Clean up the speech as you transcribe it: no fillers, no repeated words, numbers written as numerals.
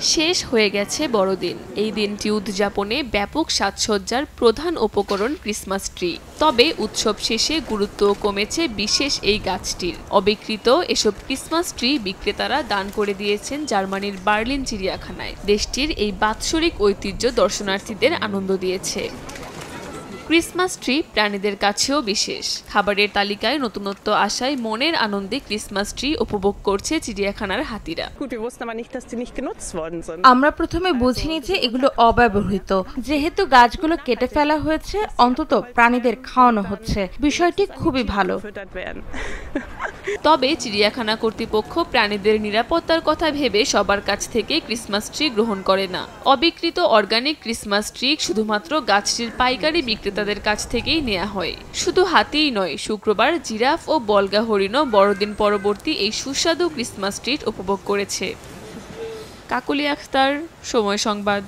শেষ হয়ে গেছে বড়দিন। এই দিনটি উদযাপনে ব্যাপক সাজসজ্জার প্রধান উপকরণ ক্রিসমাস ট্রি। তবে উৎসব শেষে গুরুত্ব কমেছে বিশেষ এই গাছটির। অবিকৃত এসব ক্রিসমাস ট্রি বিক্রেতারা দান করে দিয়েছেন জার্মানির বার্লিন চিড়িয়াখানায়। দেশটির এই বাৎসরিক ঐতিহ্য দর্শনার্থীদের আনন্দ দিয়েছে। ক্রিসমাস ট্রি প্রাণীদের কাছেও বিশেষ। খাবারের তালিকায় নতুনত্ব আসায় মনের আনন্দে ক্রিসমাস ট্রি উপভোগ করছে চিড়িয়াখানার হাতিরা। আমরা প্রথমে বুঝিনি যে এগুলো অব্যবহৃত। যেহেতু গাছগুলো কেটে ফেলা হয়েছে, অন্তত প্রাণীদের খাওয়ানো হচ্ছে। বিষয়টি খুবই ভালো। তবে চিড়িয়াখানা কর্তৃপক্ষ প্রাণীদের নিরাপত্তার কথা ভেবে সবার কাছ থেকে ক্রিসমাস ট্রি গ্রহণ করে না। অবিকৃত অর্গানিক ক্রিসমাস ট্রি শুধুমাত্র গাছটির পাইকারি বিক্রেতাদের কাছ থেকেই নেওয়া হয়। শুধু হাতিই নয়, শুক্রবার জিরাফ ও বলগা হরিণও বড়দিন পরবর্তী এই সুস্বাদু ক্রিসমাস ট্রি উপভোগ করেছে। কাকলি আখতার, সময় সংবাদ।